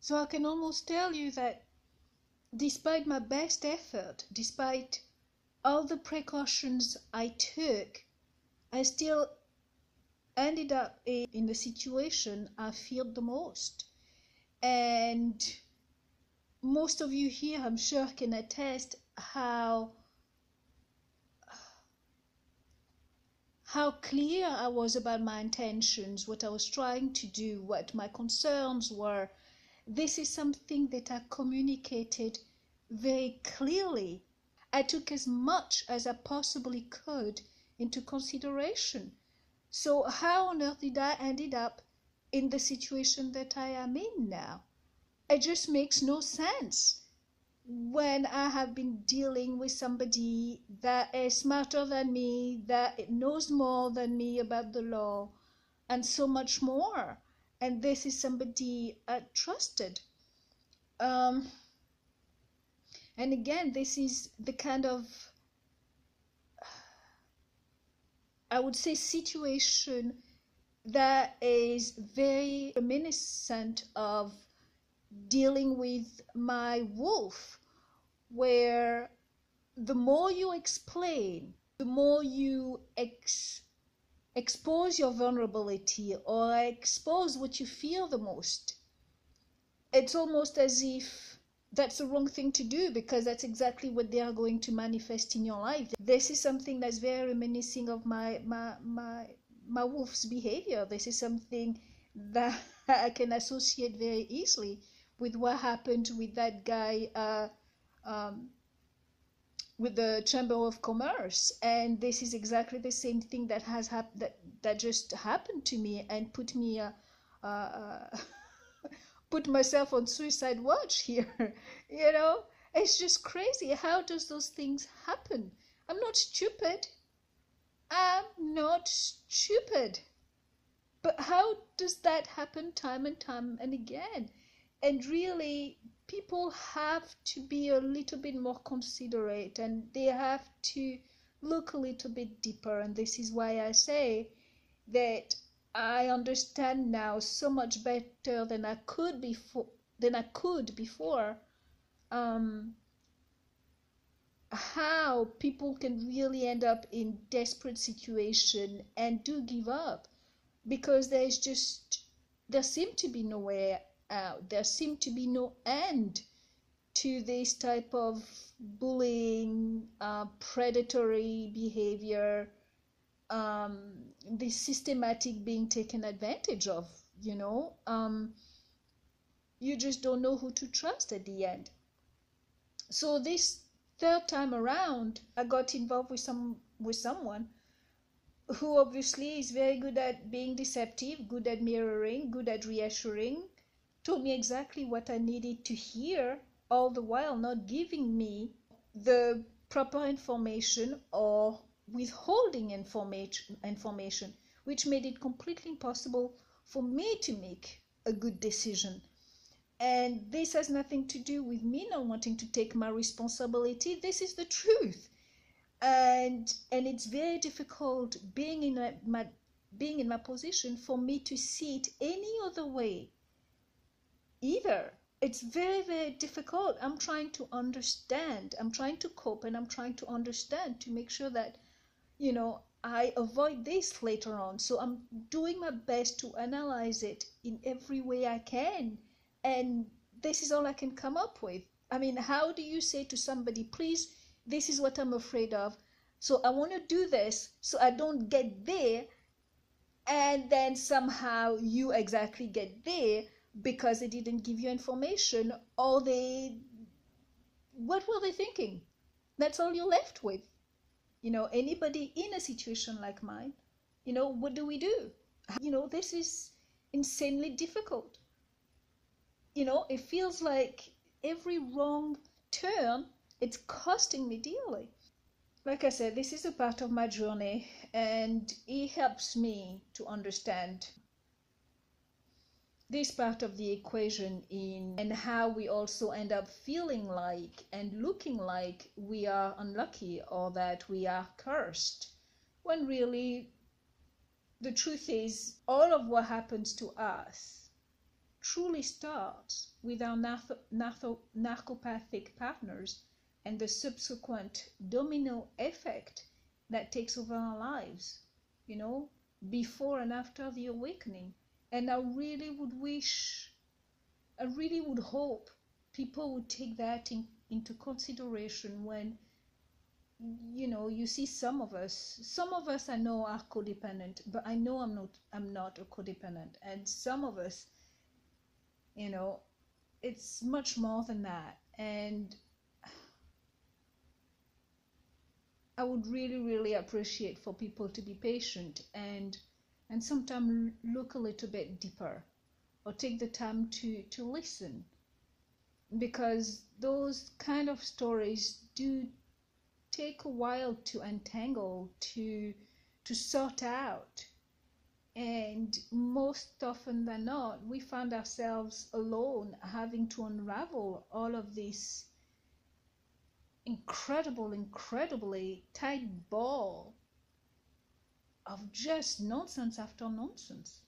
So I can almost tell you that despite my best effort, despite all the precautions I took, I still ended up in the situation I feared the most. And most of you here, I'm sure, can attest how clear I was about my intentions, what I was trying to do, what my concerns were. This is something that I communicated very clearly. I took as much as I possibly could into consideration. So how on earth did I ended up in the situation that I am in now? It just makes no sense when I have been dealing with somebody that is smarter than me, that knows more than me about the law, and so much more. And this is somebody I trusted. And again, this is the kind of, I would say, situation that is very reminiscent of dealing with my wolf, where the more you explain, the more you expose your vulnerability or expose what you feel the most, it's almost as if that's the wrong thing to do, because that's exactly what they are going to manifest in your life. This is something that's very reminiscent of my wolf's behavior. This is something that I can associate very easily with what happened with that guy with the Chamber of Commerce. And this is exactly the same thing that has that just happened to me and put me put myself on suicide watch here. You know, it's just crazy. How does those things happen? I'm not stupid. I'm not stupid. But how does that happen time and time and again? And really, people have to be a little bit more considerate, and they have to look a little bit deeper. And this is why I say that I understand now so much better than I could before, how people can really end up in desperate situation and do give up, because there seem to be no way out. There seem to be no end to this type of bullying, predatory behavior, this systematic being taken advantage of. You just don't know who to trust at the end. So this third time around, I got involved with someone who obviously is very good at being deceptive, good at mirroring, good at reassuring, told me exactly what I needed to hear, all the while not giving me the proper information or withholding information, which made it completely impossible for me to make a good decision. And this has nothing to do with me not wanting to take my responsibility. This is the truth. And it's very difficult being in my position for me to see it any other way either. It's very, very difficult. I'm trying to understand. I'm trying to cope, and I'm trying to understand to make sure that, I avoid this later on. So I'm doing my best to analyze it in every way I can. And this is all I can come up with. I mean, how do you say to somebody, please, this is what I'm afraid of, so I want to do this so I don't get there, and then somehow you exactly get there because they didn't give you information, or what were they thinking? That's all you're left with. Anybody in a situation like mine, what do we do? This is insanely difficult. It feels like every wrong turn, it's costing me dearly. Like I said, this is a part of my journey, and it helps me to understand this part of the equation and how we also end up feeling like and looking like we are unlucky or that we are cursed, when really the truth is all of what happens to us truly starts with our narcopathic partners and the subsequent domino effect that takes over our lives, you know, before and after the awakening. And I really would hope people would take that into consideration when, you know, you see some of us I know are codependent, but I know I'm not a codependent. And some of us, you know, it's much more than that. And I would really appreciate for people to be patient and sometimes look a little bit deeper, or take the time to listen, because those kind of stories do take a while to untangle, to sort out. And most often than not, we find ourselves alone, having to unravel all of this incredibly tight ball of just nonsense after nonsense.